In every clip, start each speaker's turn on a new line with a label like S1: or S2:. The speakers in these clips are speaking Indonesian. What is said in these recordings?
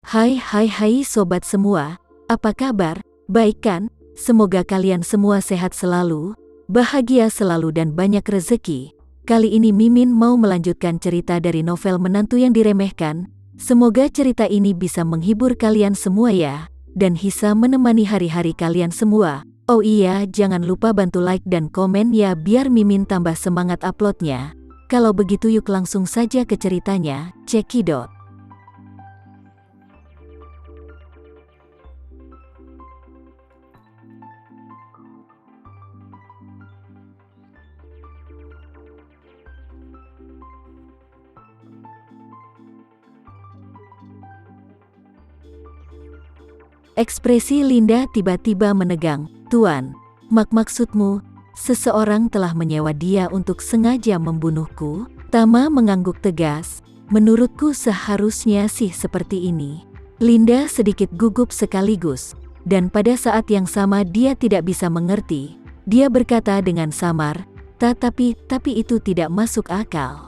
S1: Hai sobat semua, apa kabar? Baik kan? Semoga kalian semua sehat selalu, bahagia selalu dan banyak rezeki. Kali ini Mimin mau melanjutkan cerita dari novel Menantu yang Diremehkan. Semoga cerita ini bisa menghibur kalian semua ya, dan bisa menemani hari-hari kalian semua. Oh iya, jangan lupa bantu like dan komen ya biar Mimin tambah semangat uploadnya. Kalau begitu yuk langsung saja ke ceritanya, cekidot. Ekspresi Linda tiba-tiba menegang. Tuan, maksudmu, seseorang telah menyewa dia untuk sengaja membunuhku? Tama mengangguk tegas. Menurutku seharusnya sih seperti ini. Linda sedikit gugup sekaligus, dan pada saat yang sama dia tidak bisa mengerti. Dia berkata dengan samar, tapi itu tidak masuk akal.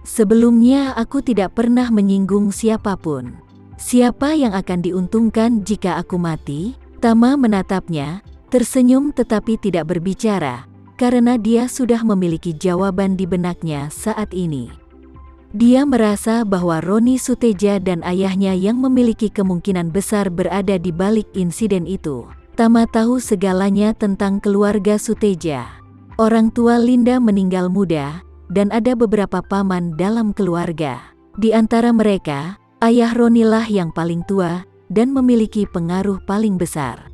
S1: Sebelumnya aku tidak pernah menyinggung siapapun. Siapa yang akan diuntungkan jika aku mati? Tama menatapnya, tersenyum tetapi tidak berbicara, karena dia sudah memiliki jawaban di benaknya saat ini. Dia merasa bahwa Roni Suteja dan ayahnya yang memiliki kemungkinan besar berada di balik insiden itu. Tama tahu segalanya tentang keluarga Suteja. Orang tua Linda meninggal muda, dan ada beberapa paman dalam keluarga. Di antara mereka, ayah Roni lah yang paling tua dan memiliki pengaruh paling besar.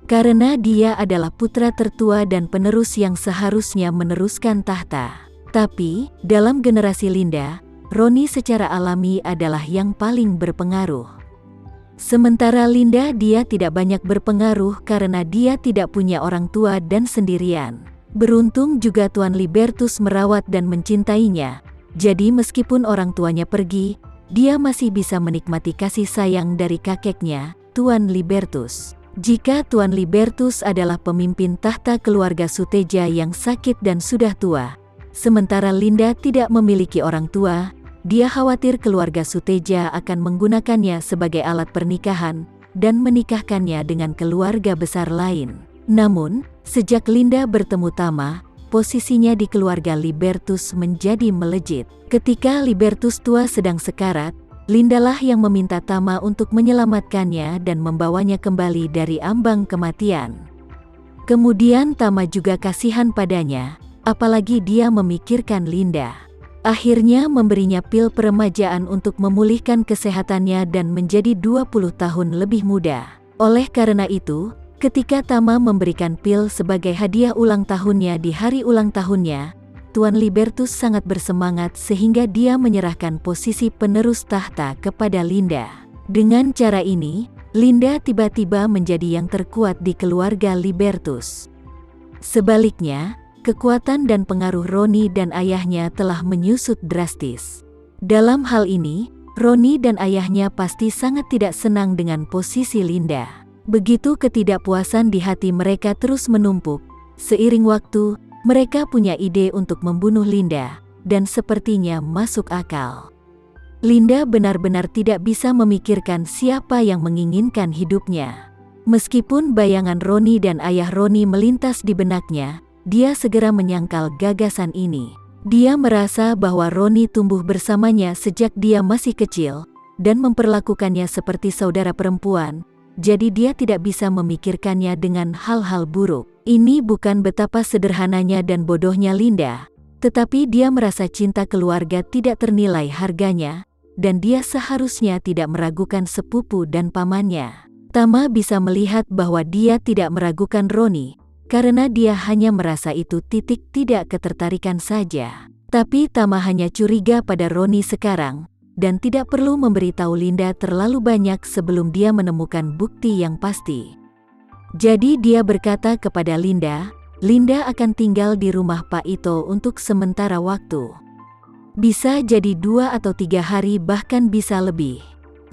S1: Karena dia adalah putra tertua dan penerus yang seharusnya meneruskan tahta. Tapi, dalam generasi Linda, Roni secara alami adalah yang paling berpengaruh. Sementara Linda dia tidak banyak berpengaruh karena dia tidak punya orang tua dan sendirian. Beruntung juga Tuan Libertus merawat dan mencintainya. Jadi meskipun orang tuanya pergi, dia masih bisa menikmati kasih sayang dari kakeknya, Tuan Libertus. Jika Tuan Libertus adalah pemimpin tahta keluarga Suteja yang sakit dan sudah tua, sementara Linda tidak memiliki orang tua, dia khawatir keluarga Suteja akan menggunakannya sebagai alat pernikahan dan menikahkannya dengan keluarga besar lain. Namun, sejak Linda bertemu Tama, posisinya di keluarga Libertus menjadi melejit. Ketika Libertus tua sedang sekarat, Linda lah yang meminta Tama untuk menyelamatkannya dan membawanya kembali dari ambang kematian. Kemudian Tama juga kasihan padanya, apalagi dia memikirkan Linda. Akhirnya memberinya pil peremajaan untuk memulihkan kesehatannya dan menjadi 20 tahun lebih muda. Oleh karena itu, ketika Tama memberikan pil sebagai hadiah ulang tahunnya di hari ulang tahunnya, Tuan Libertus sangat bersemangat sehingga dia menyerahkan posisi penerus tahta kepada Linda. Dengan cara ini, Linda tiba-tiba menjadi yang terkuat di keluarga Libertus. Sebaliknya, kekuatan dan pengaruh Roni dan ayahnya telah menyusut drastis. Dalam hal ini, Roni dan ayahnya pasti sangat tidak senang dengan posisi Linda. Begitu ketidakpuasan di hati mereka terus menumpuk, seiring waktu, mereka punya ide untuk membunuh Linda, dan sepertinya masuk akal. Linda benar-benar tidak bisa memikirkan siapa yang menginginkan hidupnya. Meskipun bayangan Roni dan ayah Roni melintas di benaknya, dia segera menyangkal gagasan ini. Dia merasa bahwa Roni tumbuh bersamanya sejak dia masih kecil, dan memperlakukannya seperti saudara perempuan, jadi dia tidak bisa memikirkannya dengan hal-hal buruk. Ini bukan betapa sederhananya dan bodohnya Linda, tetapi dia merasa cinta keluarga tidak ternilai harganya, dan dia seharusnya tidak meragukan sepupu dan pamannya. Tama bisa melihat bahwa dia tidak meragukan Roni, karena dia hanya merasa itu tidak ketertarikan saja. Tapi Tama hanya curiga pada Roni sekarang, dan tidak perlu memberitahu Linda terlalu banyak sebelum dia menemukan bukti yang pasti. Jadi dia berkata kepada Linda, Linda akan tinggal di rumah Pak Ito untuk sementara waktu. Bisa jadi 2 atau 3 hari bahkan bisa lebih.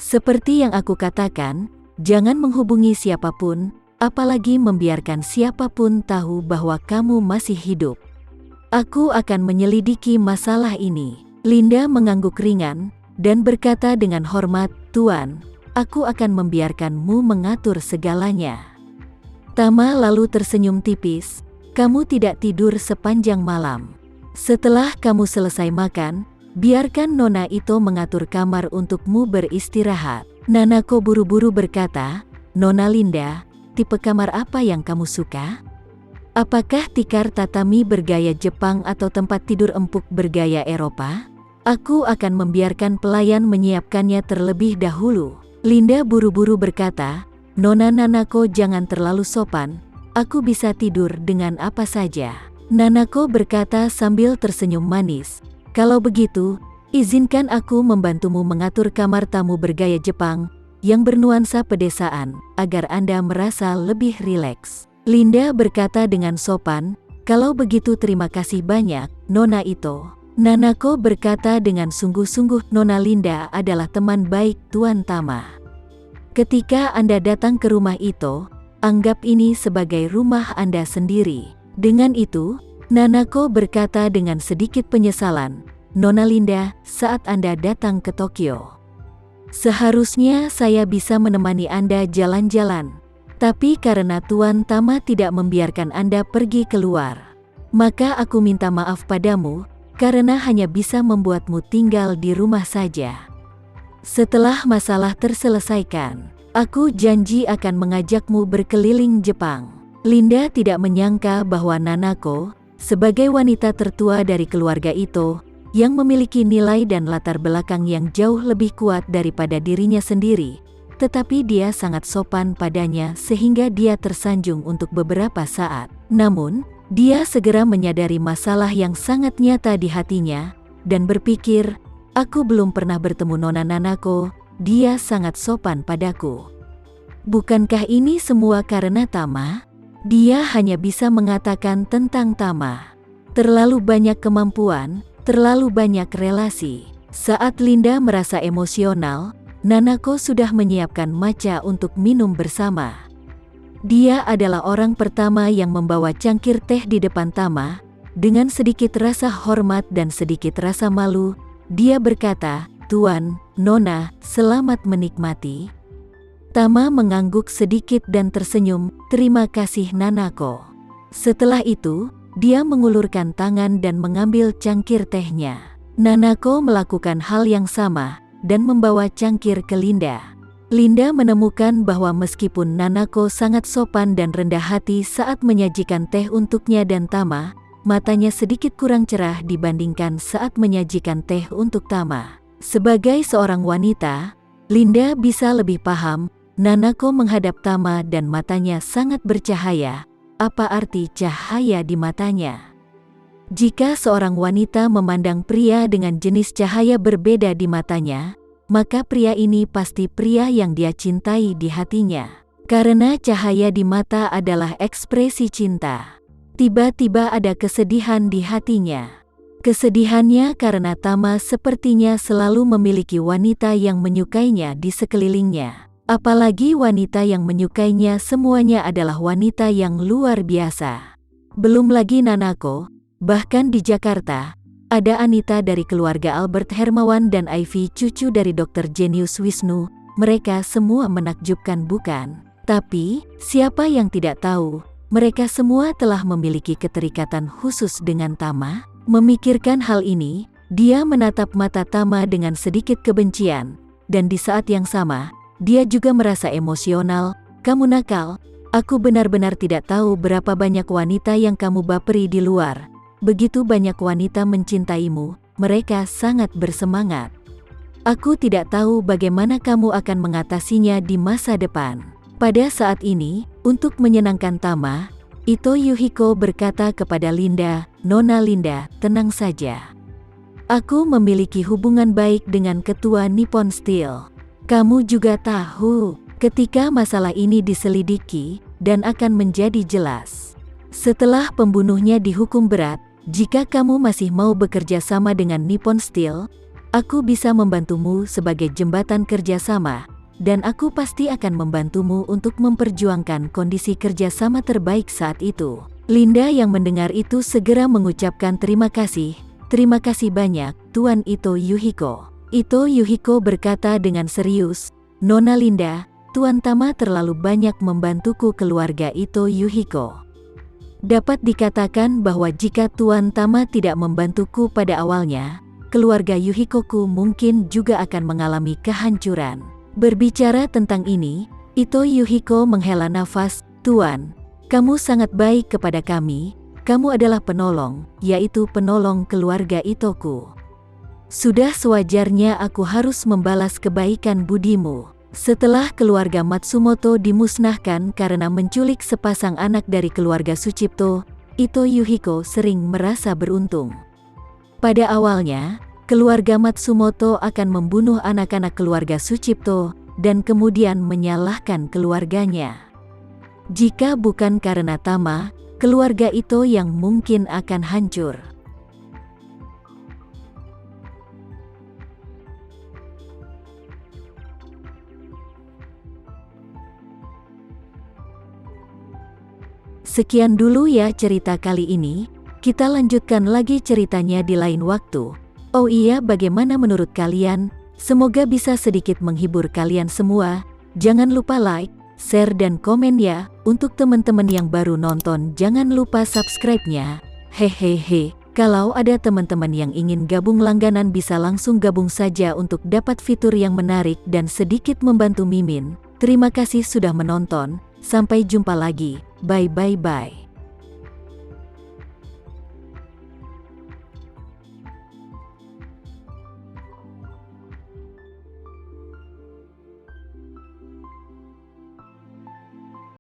S1: Seperti yang aku katakan, jangan menghubungi siapapun, apalagi membiarkan siapapun tahu bahwa kamu masih hidup. Aku akan menyelidiki masalah ini. Linda mengangguk ringan, dan berkata dengan hormat, Tuan, aku akan membiarkanmu mengatur segalanya." Tama lalu tersenyum tipis, "Kamu tidak tidur sepanjang malam. Setelah kamu selesai makan, biarkan Nona Ito mengatur kamar untukmu beristirahat." Nanako buru-buru berkata, "Nona Linda, tipe kamar apa yang kamu suka? Apakah tikar tatami bergaya Jepang atau tempat tidur empuk bergaya Eropa? Aku akan membiarkan pelayan menyiapkannya terlebih dahulu." Linda buru-buru berkata, "Nona Nanako, jangan terlalu sopan, aku bisa tidur dengan apa saja." Nanako berkata sambil tersenyum manis, "Kalau begitu, izinkan aku membantumu mengatur kamar tamu bergaya Jepang yang bernuansa pedesaan, agar Anda merasa lebih rileks." Linda berkata dengan sopan, "Kalau begitu terima kasih banyak, Nona Ito." Nanako berkata dengan sungguh-sungguh, "Nona Linda adalah teman baik Tuan Tama. Ketika Anda datang ke rumah Ito, anggap ini sebagai rumah Anda sendiri." Dengan itu, Nanako berkata dengan sedikit penyesalan, "Nona Linda, saat Anda datang ke Tokyo, seharusnya saya bisa menemani Anda jalan-jalan. Tapi karena Tuan Tama tidak membiarkan Anda pergi keluar, maka aku minta maaf padamu, karena hanya bisa membuatmu tinggal di rumah saja. Setelah masalah terselesaikan, aku janji akan mengajakmu berkeliling Jepang." Linda tidak menyangka bahwa Nanako, sebagai wanita tertua dari keluarga Ito, yang memiliki nilai dan latar belakang yang jauh lebih kuat daripada dirinya sendiri, tetapi dia sangat sopan padanya sehingga dia tersanjung untuk beberapa saat. Namun, dia segera menyadari masalah yang sangat nyata di hatinya, dan berpikir, "Aku belum pernah bertemu Nona Nanako, dia sangat sopan padaku. Bukankah ini semua karena Tama? Dia hanya bisa mengatakan tentang Tama. Terlalu banyak kemampuan, terlalu banyak relasi." Saat Linda merasa emosional, Nanako sudah menyiapkan matcha untuk minum bersama. Dia adalah orang pertama yang membawa cangkir teh di depan Tama. Dengan sedikit rasa hormat dan sedikit rasa malu, dia berkata, "Tuan, Nona, selamat menikmati." Tama mengangguk sedikit dan tersenyum, "Terima kasih Nanako." Setelah itu, dia mengulurkan tangan dan mengambil cangkir tehnya. Nanako melakukan hal yang sama, dan membawa cangkir ke Linda. Linda menemukan bahwa meskipun Nanako sangat sopan dan rendah hati saat menyajikan teh untuknya dan Tama, matanya sedikit kurang cerah dibandingkan saat menyajikan teh untuk Tama. Sebagai seorang wanita, Linda bisa lebih paham, Nanako menghadap Tama dan matanya sangat bercahaya. Apa arti cahaya di matanya? Jika seorang wanita memandang pria dengan jenis cahaya berbeda di matanya, maka pria ini pasti pria yang dia cintai di hatinya. Karena cahaya di mata adalah ekspresi cinta. Tiba-tiba ada kesedihan di hatinya. Kesedihannya karena Tama sepertinya selalu memiliki wanita yang menyukainya di sekelilingnya. Apalagi wanita yang menyukainya semuanya adalah wanita yang luar biasa. Belum lagi Nanako, bahkan di Jakarta, ada Anita dari keluarga Albert Hermawan dan Ivy cucu dari Dr. Jenius Wisnu. Mereka semua menakjubkan bukan? Tapi, siapa yang tidak tahu, mereka semua telah memiliki keterikatan khusus dengan Tama? Memikirkan hal ini, dia menatap mata Tama dengan sedikit kebencian, dan di saat yang sama, dia juga merasa emosional. "Kamu nakal, aku benar-benar tidak tahu berapa banyak wanita yang kamu baperi di luar. Begitu banyak wanita mencintaimu, mereka sangat bersemangat. Aku tidak tahu bagaimana kamu akan mengatasinya di masa depan." Pada saat ini, untuk menyenangkan Tama, Ito Yuhiko berkata kepada Linda, "Nona Linda, tenang saja. Aku memiliki hubungan baik dengan ketua Nippon Steel. Kamu juga tahu, ketika masalah ini diselidiki, dan akan menjadi jelas. Setelah pembunuhnya dihukum berat, jika kamu masih mau bekerja sama dengan Nippon Steel, aku bisa membantumu sebagai jembatan kerjasama, dan aku pasti akan membantumu untuk memperjuangkan kondisi kerjasama terbaik saat itu." Linda yang mendengar itu segera mengucapkan terima kasih banyak, Tuan Ito Yuhiko. Ito Yuhiko berkata dengan serius, Nona Linda, Tuan Tama terlalu banyak membantuku keluarga Ito Yuhiko. Dapat dikatakan bahwa jika Tuan Tama tidak membantuku pada awalnya, keluarga Yuhikoku mungkin juga akan mengalami kehancuran. Berbicara tentang ini, Ito Yuhiko menghela nafas, Tuan, kamu sangat baik kepada kami, kamu adalah penolong, yaitu penolong keluarga Itoku. Sudah sewajarnya aku harus membalas kebaikan budimu. Setelah keluarga Matsumoto dimusnahkan karena menculik sepasang anak dari keluarga Sucipto, Ito Yuhiko sering merasa beruntung. Pada awalnya, keluarga Matsumoto akan membunuh anak-anak keluarga Sucipto dan kemudian menyalahkan keluarganya. Jika bukan karena Tama, keluarga Ito yang mungkin akan hancur. Sekian dulu ya cerita kali ini, kita lanjutkan lagi ceritanya di lain waktu. Oh iya, bagaimana menurut kalian? Semoga bisa sedikit menghibur kalian semua. Jangan lupa like, share dan komen ya. Untuk teman-teman yang baru nonton jangan lupa subscribe-nya. Hehehe, kalau ada teman-teman yang ingin gabung langganan bisa langsung gabung saja untuk dapat fitur yang menarik dan sedikit membantu Mimin. Terima kasih sudah menonton, sampai jumpa lagi. Bye bye bye.